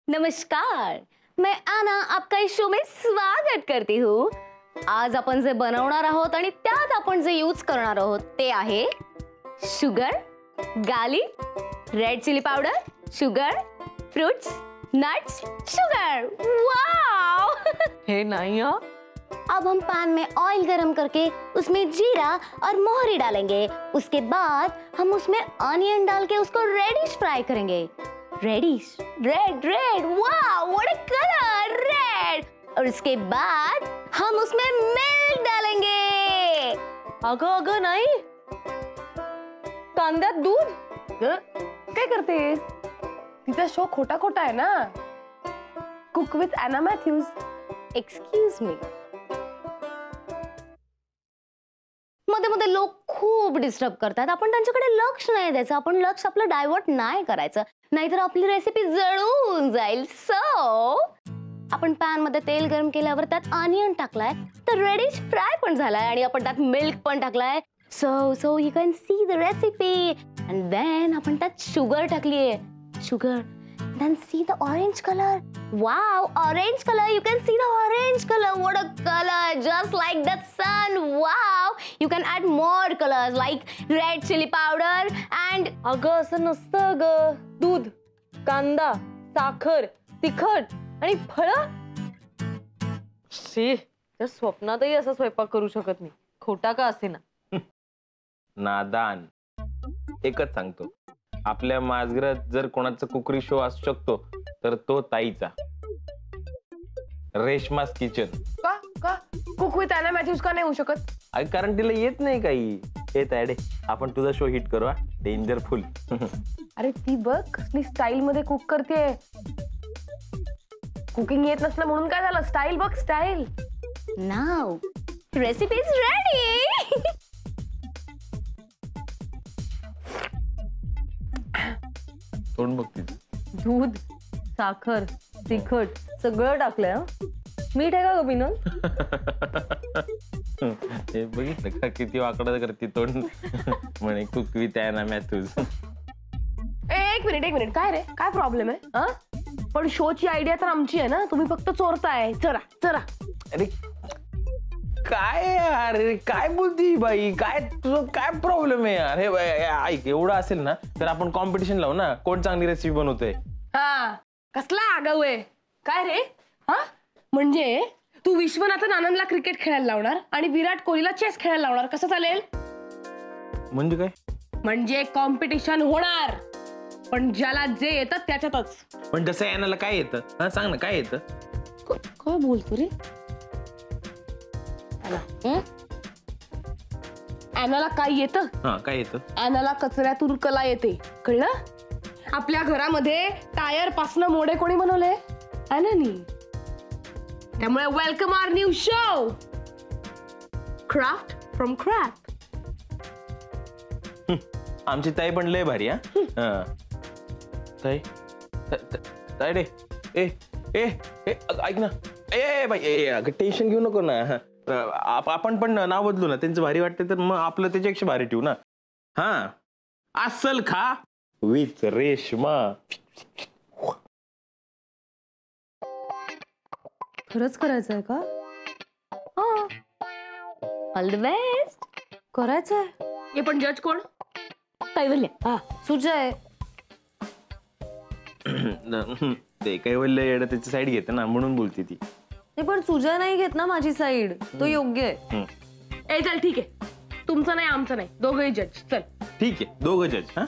नमस्कार, मैं आना आपका इस शो में स्वागत करती हूँ। आज आपण जे बनवणार आहोत आणि त्यात आपण जे यूज करणार आहोत ते आहे sugar, garlic, red chilli powder, sugar, fruits, nuts, sugar. Wow! हे नहीं हो। अब हम पैन में ऑयल गरम करके उसमें जीरा और मोहरी डालेंगे। उसके बाद हम उसमें ऑनियन डाल के उसको रेडिश फ्राई करेंगे। Radish, red red, wow what a colour, red. और उसके बाद हम उसमें मिल्क डालेंगे। अगं अगं नाही, कांद्यात दूध काय करतेस? तिचा शो खोटा खोटा आहे ना, cook with Anna Mathews. Excuse me, मध्ये मध्ये लोक खूप डिस्टर्ब करतात, आपण त्यांच्याकडे लक्ष नाही द्यायचं, आपण लक्ष आपलं डायव्हर्ट नाही करायचं, नाहीतर आपली रेसिपी जळून जाईल। सो आपण पॅन मध्ये तेल गरम केल्यावर त्यात ऑनियन टाकलाय, तर रेडिश फ्राय पण झालाय आणि आपण त्यात मिल्क पण टाकलाय। So you can see the recipe. And then आपण त्यात शुगर टाकलीये, sugar, then see the orange color. Wow, orange color, you can see the orange color. What a color, just like the sun. Wow, you can add more colors like red chili powder and अगं असं नसतं ग। दूध, कांदा, साखर, तिखट आणि फळं। शी, त्या स्वप्नातही असा स्वयंपाक करू शकत नाही, खोटा का असेना। नादान। एकच सांगतो, आपल्या माजघरात जर कोणाचा कुकरी शो असू शकतो तर तो ताईचा, रेशमास किचन। का का कुक विथ एना मॅथ्यूज का नाही होऊ शकत? अरे कारण तिला येत नाही काही। येत आहे, आपण तुझा शो हिट करू। डेंजरफुल। अरे ती बघ कसली स्टाईल मध्ये कुक करते। कुकिंग येत नसलं म्हणून काय झालं, स्टाईल बघ, style. now recipe is ready. तोंड बघ। दूध, साखर, तिखट सगळं टाकलंय हं? मीठ आहे का ग बिनल? हे बघितलं का किती वाकडं करते तोंड। म्हणे कुक विथ एना मॅथ्यूज। एक मिनिट, काय रे, काय प्रॉब्लेम आहे? हा, पण शोची आयडिया तर आमची आहे ना, तुम्ही फक्त चोरताय। चला चला। अरे काय यार, काय बोलती बाई, काय तुझं काय प्रॉब्लेम आहे यार? हे ऐक, एवढं असेल ना तर आपण कॉम्पिटिशन लावू ना, कोण चांगली रेसिपी बनवतोय। हा, कसला आगाऊ आहे काय रे? हा, म्हणजे तू विश्वनाथन आनंदला क्रिकेट खेळायला लावणार आणि विराट कोहलीला चेस खेळायला लावणार, कसं चालेल? म्हणजे काय? म्हणजे कॉम्पिटिशन होणार, पण ज्याला जे येतं त्याच्यातच। पण जसं यानाला काय येतं? हा सांग ना, काय येतं? काय बोलतो रे? ॲनाला काय येतं? हा, काय येतं? ॲनाला कचऱ्यातून कला येते, कळलं? आपल्या घरामध्ये टायर पासनं मोडे कोणी बनवले? ॲनानी। त्यामुळे welcome our new show, craft from crap. आमची ताई पण लय भारी। हा ताई, ताई रे, ए ए ऐक ना, ए बाई, टेन्शन घेऊ नको ना। आपण पण नाव बदलू ना, त्यांचं भारी वाटते तर मग आपलं त्याच्यापेक्षा भारी ठेवू ना। हा, अस्सल खा विथ रेशमा। खरंच करायचंय का? All the best. करायचंय। हे पण जज कोण? कैवल्य। हा, सुजय। ते कैवल्य येडं त्याची साईड घेते ना, म्हणून बोलते ती। ते पण सुजय नाही घेत ना माझी साईड, तो योग्य आहे। ए चल ठीक आहे, तुमचं नाही आमचं नाही, दोघंही जज। चल ठीक है, दो जज। हाँ,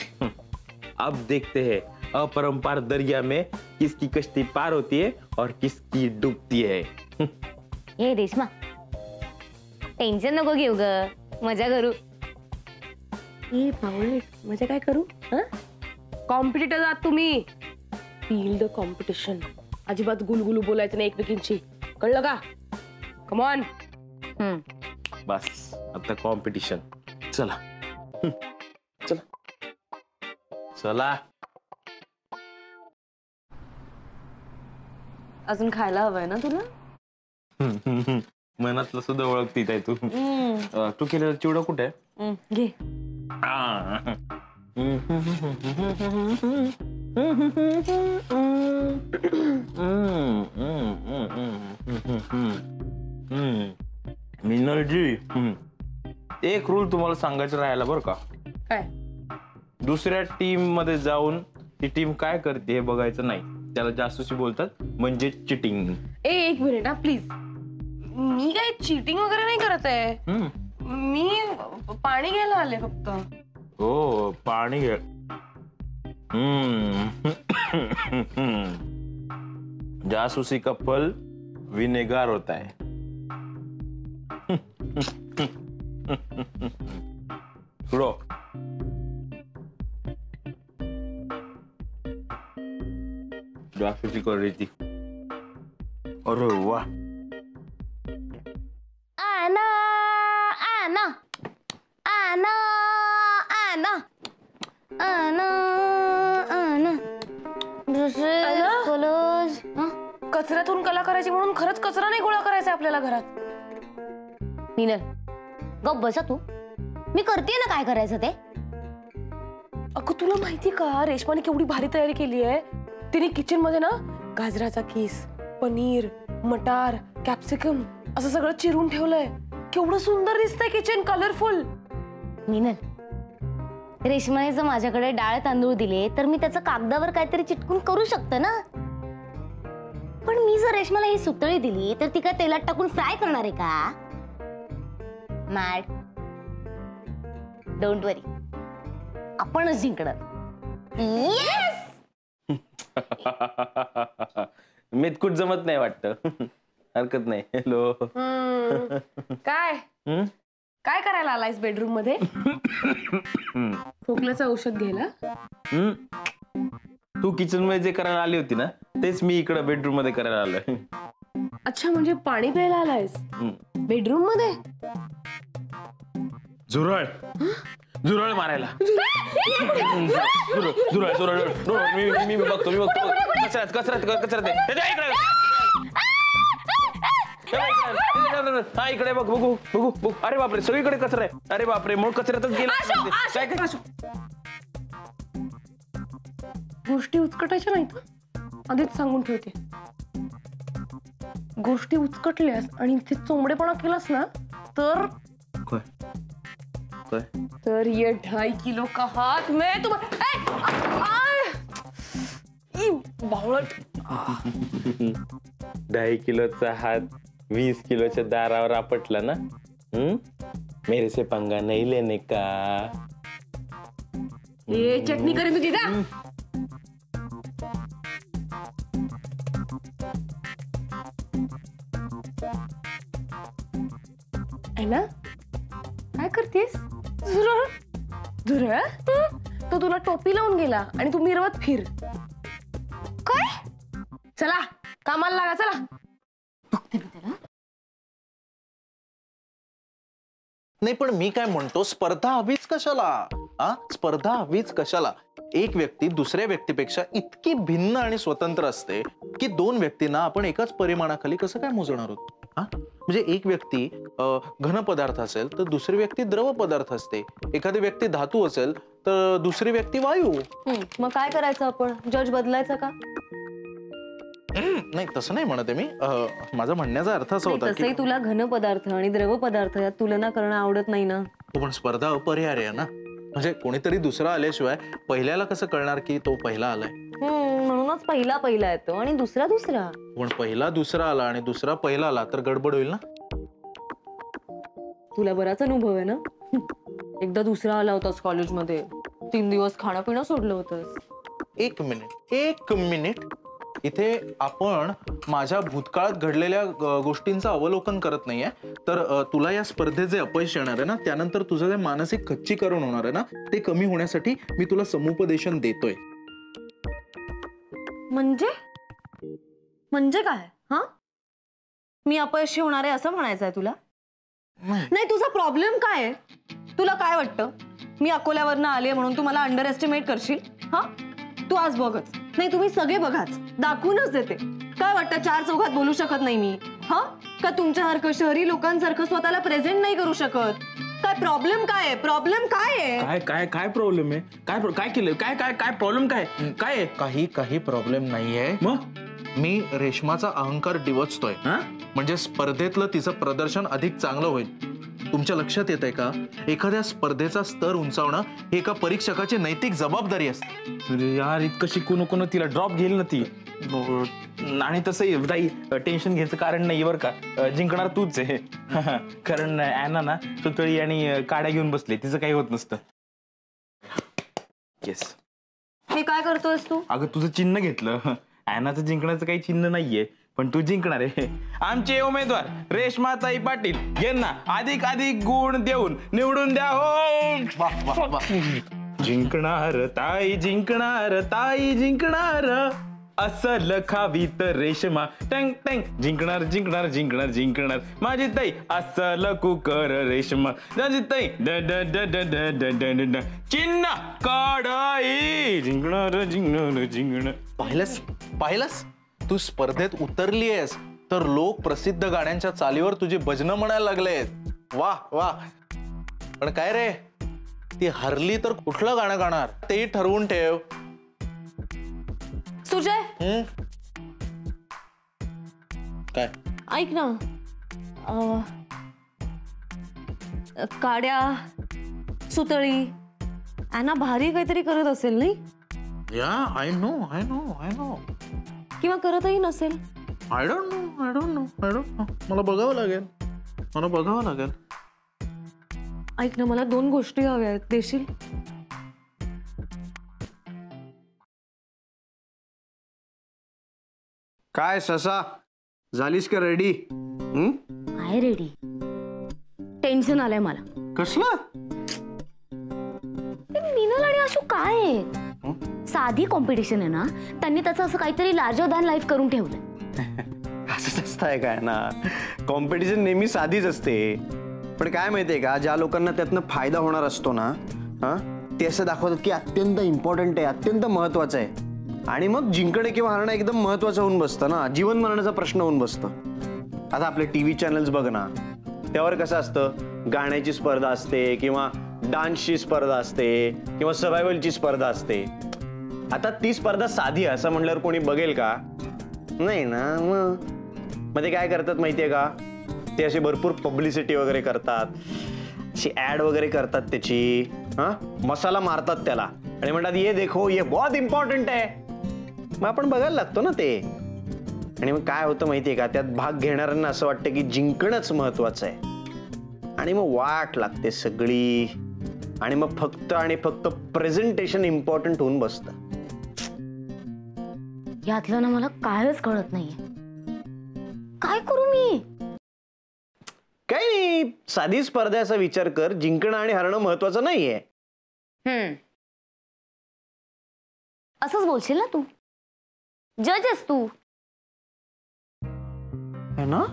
अब देखते हैं अपरंपार दरिया में किसकी कश्ती पार होती है और किसकी डूबती है। हे रेशमा, टेन्शन नको घेऊ ग, मजा करू। ए पावळे, मजा काय करू? कॉम्पिटिटर आहात तुम्ही, फील द कॉम्पिटिशन। अजिबात गुलगुलू बोलायचं नाही एकमेकींची, कळलं का? Come on. बस आता कॉम्पिटिशन। चला चला चला। अजून खायला हवंय ना तुला? मनातलं सुद्धा ओळखती ताई तू। तू केलेलं चिवडा कुठे आहे? घे। मिनलजी, एक रूल तुम्हाला सांगायचं राहिला बरं का. काय? दुसऱ्या टीम मध्ये जाऊन ती टीम काय करते हे बघायचं नाही. त्याला जासूसी बोलतात, म्हणजे चिटिंग. एक मिनिट हा प्लीज. मी काय चीटिंग वगैरे नाही करत आहे. मी पाणी घ्यायला आले फक्त. हो, पाणी घे. जासूसी का फल विनेगार होता है. सुनो, जासूसी कर रही थी. अरे वाह. आना आना आना आना आना आना दुसरे आना? कलर्स. कचऱ्यातून कला करायची म्हणून खरंच कचरा नाही गोळा करायचा आपल्याला घरात. मीनल, गप बसा तू. मी करते ना काय करायचं ते. अगं तुला माहिती का रेशमाने केवढी भारी तयारी केली आहे. तिने किचन मध्ये ना गाजराचा किस, पनीर, मटार, कॅप्सिकम असं सगळं चिरून ठेवलंय. केवढं सुंदर दिसतंय किचन, कलरफुल. मीनल, रेशमाने जर माझ्याकडे डाळ तांदूळ दिले तर मी त्याचं कागदावर काहीतरी चिटकून करू शकते ना. पण मी जर रेशमाला ही सुतळी दिली तर ती काय तेलात टाकून फ्राय करणार आहे का? मॅड, डोंट वरी, आपणच जिंकणार. येस. मेतकूट जमत नाही वाटतं. हरकत नाही. हॅलो. काय काय करायला आलायस बेडरूम मध्ये? खोकल्याचं औषध घ्यायला? तू किचन मध्ये जे करायला आली होती ना तेच मी इकडे बेडरूम मध्ये करायला आलोय. अच्छा, म्हणजे पाणी प्यायला आलायस बेडरूम मध्ये? झुरळ झुरळ मारायला. झुरळ झुरळ झुरळ. मी बघतो कचऱ्यात कचऱ्यात कचऱ्यात. हा इकडे बघ, बघू बघू बघू. अरे बापरे, सगळीकडे कचरा आहे. अरे बापरे, मूळ कचऱ्यातच गेला. काय काय गोष्टी उचकटायच्या नाहीत, आधीच सांगून ठेवते. गोष्टी उचकटल्यास आणि इथे चोंबडेपणा केलास ना तर तर ये 2.5 किलो का हात मैं बावळट. 2.5 किलोचा हात 20 किलोच्या दारावर आपटला ना. मेरे से पंगा नहीं लेने का. ये चटणी करेन तुझी जा. ना काय करतेस? झुरळ झुरळ तो तुला टोपी लावून गेला आणि तू मिरवत फिर. काय? चला कामाला लागा. चला. नाही पण मी काय म्हणतो, स्पर्धा हवीच कशाला? स्पर्धा हवीच कशाला? एक व्यक्ती दुसऱ्या व्यक्तीपेक्षा इतकी भिन्न आणि स्वतंत्र असते की दोन व्यक्तींना आपण एकाच परिमाणाखाली कसं काय मोजणार आहोत? म्हणजे एक व्यक्ती घन पदार्थ असेल तर दुसरी व्यक्ती द्रव पदार्थ असते. एखादी व्यक्ती धातू असेल तर दुसरी व्यक्ती वायू. मग काय करायचं आपण? जज बदलायचं का? नाही तसं नाही म्हणते मी. माझा म्हणण्याचा अर्थ असा होता की तुला घन पदार्थ आणि द्रव पदार्थ यात तुलना करणं आवडत नाही ना. पण स्पर्धा अपरिहार्य आहे ना. म्हणजे कोणीतरी दुसरा आल्याशिवाय पहिल्याला कसं कळणार की तो पहिला आलाय? म्हणूनच पहिला येतो आणि दुसरा. पण पहिला दुसरा आला आणि दुसरा पहिला आला तर गडबड होईल ना. तुला बराच अनुभव आहे ना. एकदा दुसरा आला होतास कॉलेजमध्ये, 3 दिवस खाणं पिणं सोडलं होतंस. एक मिनिट. इथे आपण माझ्या भूतकाळात घडलेल्या गोष्टींचं अवलोकन करत नाहीये. तर तुला या स्पर्धेत जे अपयश येणार आहे ना त्यानंतर तुझं जे मानसिक खच्चीकरण होणार आहे ना ते कमी होण्यासाठी मी तुला समुपदेशन देतोय. म्हणजे काय? मी अपयशी होणार आहे असं म्हणायचं आहे तुला? नाही, तुझा प्रॉब्लेम काय आहे? तुला काय वाटतं मी अकोल्यावरनं आले म्हणून तू मला अंडर एस्टिमेट करशील? तू आज बघच. नाही, तुम्ही सगळे बघाच, दाखवूनच देते. काय वाटतं 4 चौघात बोलू शकत नाही मी? का तुमच्यासारखं शहरी लोकांसारखं स्वतःला प्रेझेंट नाही करू शकत? काय प्रॉब्लेम काय आहे? प्रॉब्लेम काय आहे? काय काय काय प्रॉब्लेम आहे? काय केलं? काय काय काय प्रॉब्लेम काय काय आहे? काही प्रॉब्लेम नाहीये. मग मी रेशमाचा अहंकार डिवचतोय. म्हणजे स्पर्धेतलं तिचं प्रदर्शन अधिक चांगलं होईल. तुमच्या लक्षात येत आहे का, एखाद्या स्पर्धेचा स्तर उंचावणं ही एका परीक्षकाची नैतिक जबाबदारी असते. अरे यार, इतकं शिकू नको ना, तिला ड्रॉप घेईल ना ती. आणि तसंही ताई टेन्शन घ्यायचं कारण नाही बरं का, जिंकणार तूच आहे. कारण ॲना ना सुतळी आणि काड्या घेऊन बसले, तिचं काही होत नसतं. येस. हे काय करतोयस तू? अगं तुझं चिन्ह घेतलं. ॲनाचं जिंकण्याचं काही चिन्ह नाहीये, पण तू जिंकणार आहे. आमचे उमेदवार रेश्माताई पाटील यांना अधिक गुण देऊन निवडून द्या हो. जिंकणार ताई, जिंकणार ताई, जिंकणार असल खावीत रेशमा टँग टँग. जिंकणार जिंकणार जिंकणार जिंकणार माझी ताई असल कुकर रेशमा. माझी ताई ड ड ड ड ड ड ड ड चिन्ह काढाई. जिंकणार जिंकणार जिंकणार. पाहिलंस तू स्पर्धेत उतरली आहेस तर लोक प्रसिद्ध गाण्यांच्या चालीवर तुझी भजनं म्हणायला लागलेत. वा वा. पण काय रे, ती हरली तर कुठलं गाणं गाणार तेही ठरवून ठेव. सुजय, काय? ऐक ना, काड्या सुतळी ॲना भारी काहीतरी करत असेल नाही? या आय नो किंवा करतही नसेल. I don't know. मला बघावं लागेल. ऐक ना, मला 2 गोष्टी हव्या आहेत, देशील? काय ससा, झालीस का रेडी? काय रेडी? टेन्शन आलंय मला. कसलं? मीनल आणि आशू काय आहे? साधी कॉम्पिटिशन आहे ना, त्यांनी त्याचं असं काहीतरी लार्जर दॅन लाईफ करून ठेवलंय. असंच असतंय काय ना, कॉम्पिटिशन नेहमी साधीच असते. पण काय माहितीये का, ज्या लोकांना त्यातनं फायदा होणार असतो ना, ते असं दाखवतात की अत्यंत इम्पॉर्टंट आहे, अत्यंत महत्वाचं आहे. आणि मग जिंकणे किंवा हरणं एकदम महत्वाचं होऊन बसतं ना, जीवन मरणाचा प्रश्न होऊन बसतं. आता आपले टीव्ही चॅनल्स बघ ना, त्यावर कसं असतं, गाण्याची स्पर्धा असते किंवा डान्सची स्पर्धा असते किंवा सर्व्हायवलची स्पर्धा असते. आता ती स्पर्धा साधी आहे असं म्हटल्यावर कोणी बघेल का? नाही ना. मग ते काय करतात माहितीये का, ते अशी भरपूर पब्लिसिटी वगैरे करतात, अशी ऍड वगैरे करतात त्याची, मसाला मारतात त्याला आणि म्हणतात ये देखो ये बहुत इम्पॉर्टंट आहे. मग आपण बघायला लागतो ना ते. आणि मग काय होतं माहितीये का, त्यात भाग घेणाऱ्यांना असं वाटतं की जिंकणंच महत्वाचं आहे. आणि मग वाट लागते सगळी. आणि मग फक्त प्रेझेंटेशन इम्पॉर्टंट होऊन बसतं. यातलं ना मला कायच कळत नाहीये. काय करू मी? काही नाही, साधी स्पर्धेचा विचार कर. जिंकणं आणि हरणं महत्वाचं नाहीये. असंच बोलशील ना तू? जज आहेस तू. है ना?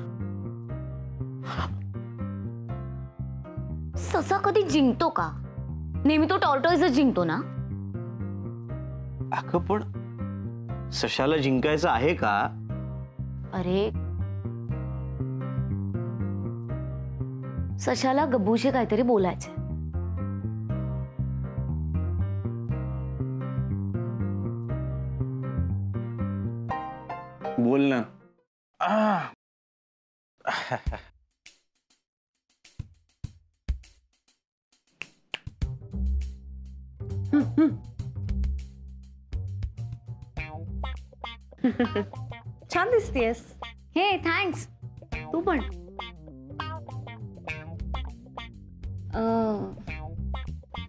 ससा कधी जिंकतो का? नेहमी तो टॉर्टॉइजच जिंकतो ना. अगं पण सशाला जिंकायचं आहे का? अरे सशाला गब्बूशी काहीतरी बोलायचं. बोल ना. छान दिसतेस. हे थँक्स. तू पण.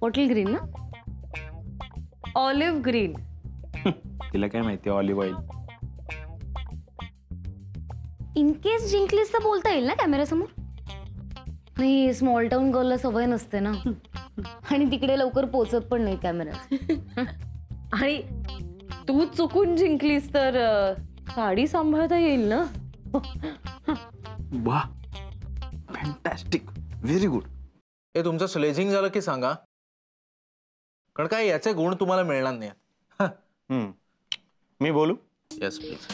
बॉटल ग्रीन ना? Olive green. तिला काय माहिती ऑलिव्ह ऑइल. इन केस जिंकलीस तर बोलता येईल ना कॅमेरा समोर. नाही, स्मॉल टाउन गर्लला सवय नसते ना. आणि तिकडे लवकर पोचत पण नाही कॅमेरा. आणि तू चुकून जिंकलीस तर साडी सांभाळता येईल ना. वा, फॅन्टॅस्टिक, व्हेरी गुड. हे तुमचं स्लेजिंग झालं की सांगा, कारण काय याचे गुण तुम्हाला मिळणार नाही. मी बोलू? Yes please.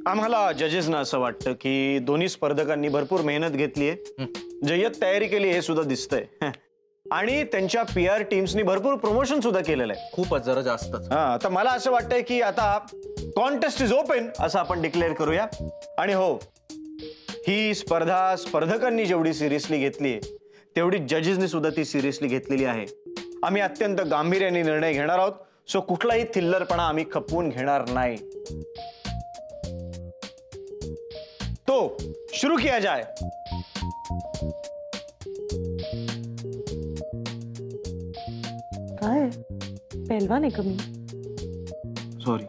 आम्हाला जजेसना असं वाटतं की दोन्ही स्पर्धकांनी भरपूर मेहनत घेतलीये, जय्यत तयारी केली हे सुद्धा दिसतंय आणि त्यांच्या PR टीम्सनी भरपूर प्रमोशन सुद्धा केलेलं आहे. खूपच जरा जास्तच. हा, तर मला असं वाटतंय की आता कॉन्टेस्ट इज ओपन असं आपण डिक्लेअर करूया. आणि हो, ही स्पर्धा स्पर्धकांनी जेवढी सिरियसली घेतली तेवढी जजेसनी सुद्धा ती सिरियसली घेतलेली आहे. आम्ही अत्यंत गांभीर्याने निर्णय घेणार आहोत. सो कुठलाही थिल्लरपणा आम्ही खपवून घेणार नाही. तो शुरू किया जाए. काय पहलवान आहे का मी? सॉरी.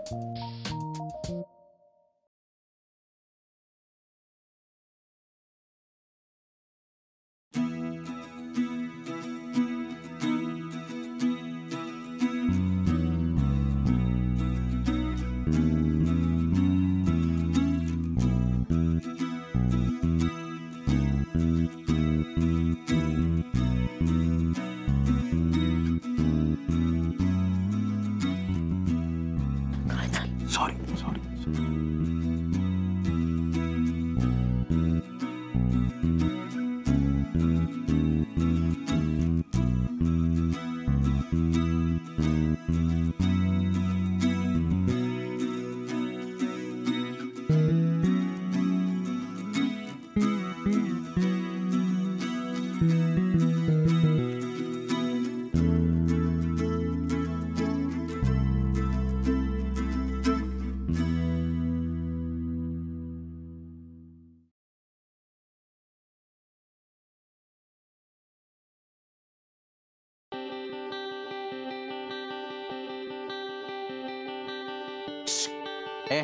ए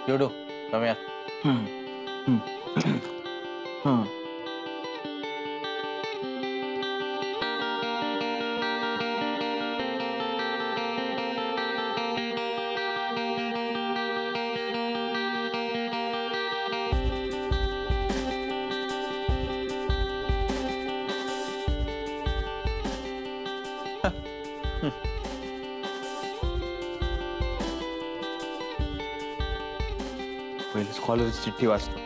युडू कम यार. पहिले स्कॉलरची चिठ्ठी वाचतो.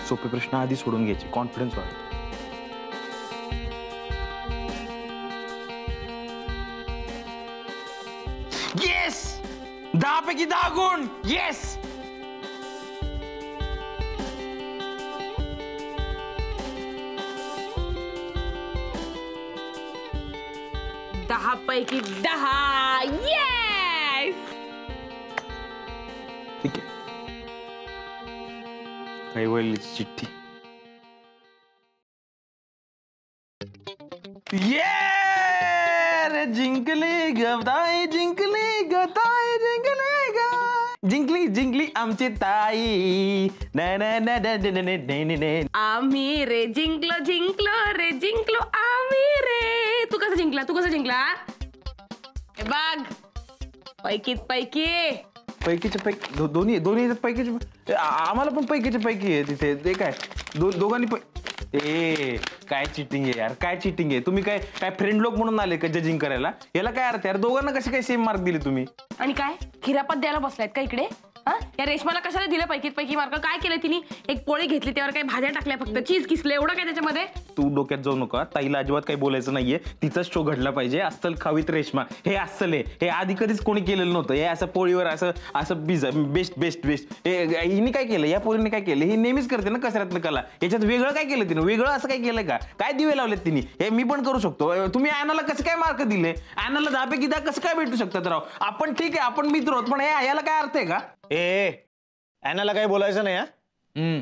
सोपे प्रश्न आधी सोडून घ्यायचे, कॉन्फिडन्स वाढतो. येस, 10 पैकी 10 गुण. येस. दहा पैकी 10. येस. ठीक आहे. कैवल्याची चिठ्ठी. ये जिंकले गदाई, जिंकले गदाई, जिंकले ग, जिंकली जिंकली आमची ताई. आम्ही रे जिंकलो, जिंकलो रे जिंकलो आम्ही रे. तू कसं जिंकला? तू कसं जिंकला? हे बघ, पैकीत पैकी. पैकीच्या पैकी दोन्ही दोन्ही पैकीचे. आम्हाला पण पैकीच्या पैकी आहे तिथे. ते काय दोघांनी ए काय चिटिंग आहे यार, काय चिटिंग आहे. तुम्ही काय काय फ्रेंड लोक म्हणून आले का जजिंग करायला? याला काय अर्थ यार? दोघांना कसे काय सेम मार्क दिले तुम्ही? आणि काय खिरापत द्यायला बसलायत का इकडे? या रेशमाला कशाला दिलं पैकीत पैकी मार्क? काय केलं तिने? एक पोळी घेतली, त्यावर काही भाज्या टाकल्या, फक्त चीज किसले, एवढं काय त्याच्यामध्ये? तू डोक्यात जाऊ नका. ताईला अजिबात काही बोलायचं नाहीये. तिचाच शो घडला पाहिजे. अस्सल खावीत रेशमा हे अस्सल आहे. हे आधी कधीच कोणी केलेलं नव्हतं. हे असं पोळीवर असं असं बिझा बेस्ट बेस्ट बेस्ट. हिने काय केलं? या पोरीने काय केलं? हे नेहमीच करते ना कसरतनं कला. याच्यात वेगळं काय केलं तिने? वेगळं असं काय केलं का? काय दिवे लावलेत तिने? हे मी पण करू शकतो. तुम्ही ॲनाला कसं काय मार्क दिले? ॲनाला 10 पैकी 10 कसं काय भेटू शकतात राव? आपण ठीक आहे, आपण मित्र आहोत, पण याला काय अर्थ आहे का? ॲनाला काही बोलायचं नाही.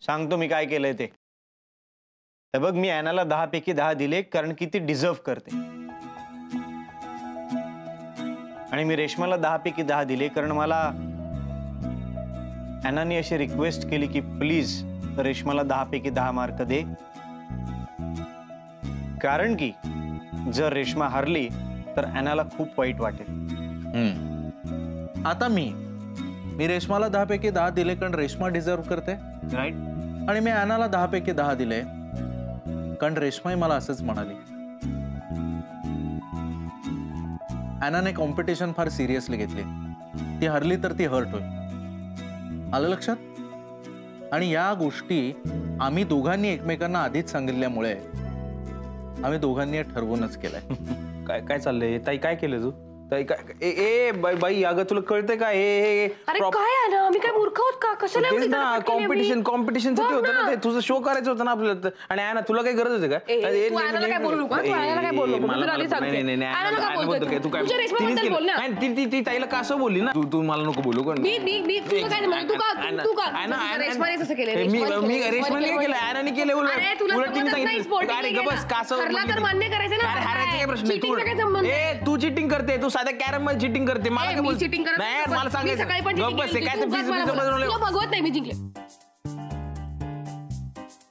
सांगतो मी काय केलंय ते. बघ, मी ॲनाला 10 पैकी 10 दिले कारण की ती डिझर्व करते. आणि मी रेशमाला 10 पैकी 10 दिले कारण मला ॲनाने अशी रिक्वेस्ट केली की प्लीज रेशमाला 10 पैकी 10 मार्क दे. कारण की जर रेशमा हारली तर ॲनाला खूप वाईट वाटेल. आता मी रेशमाला 10 पैकी 10 दिले कारण रेशमा डिझर्व करते, राईट. आणि मी ॲनाला 10 पैकी 10 दिले कारण रेशमाही मला असंच म्हणाली. ॲनाने कॉम्पिटिशन फार सिरियसली घेतली. ती हरली तर ती हर्ट होईल. आलं लक्षात? आणि या गोष्टी आम्ही दोघांनी एकमेकांना आधीच सांगितल्यामुळे आम्ही दोघांनी हे ठरवूनच केलंय. काय काय चाललंय ताई? काय केलं तू ताई? काय ए बाई अगं तुला कळतंय का हे अरे काय आलं, आम्ही काय मूर्ख आहोत का? कशाला एवढी धडपड केली आम्ही? कॉम्पिटिशन साठी होतं ना ते, तुझं शो करायचं होतं ना आपल्याला. आणि आहे ना, तुला काही गरज होती का? तू आयनाला काय बोलू नको, तू आयनाला काय बोलू नको, मी तुला आधी सांगते. आयनाला काय बोलतोय तू? तुझ्या रेशमाबद्दल बोल ना. ती ताईला का असं बोलली ना, तू मला नको बोलू कोण. मी तुला काय म्हणतो, तू का रेशमानेच असं केलंय? मी रेशमाने काय केलं? आयनाने केलं. अरे तुला समजत नाही, sporting अरे नाही बस केलं. कसं ठरला तर मान्य करायचं ना. हारायचा काय प्रश्न Cheating चा काय संबंध? तू चिटिंग करते, तू साध्या कॅरम मध्ये चिटिंग करते. मला काय मी बोल चिटिंग करत नाही नाही, मला मी सांगायचं सकाळी पण गप्प cheating बस, केली काय होती. ते तू पिझ्झा उगाच मला बनवलं. तुला भगवत नाही, मी जिंकले.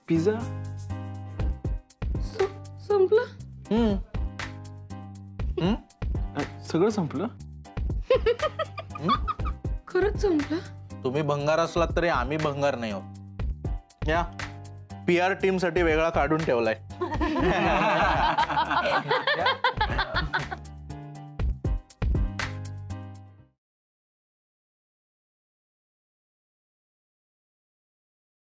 पिझ्झा संपलं. सगळं संपलं. खरंच संपलं. तुम्ही भंगार असलात तरी आम्ही भंगार नाही आहोत. या PR टीम साठी वेगळा काढून ठेवलाय.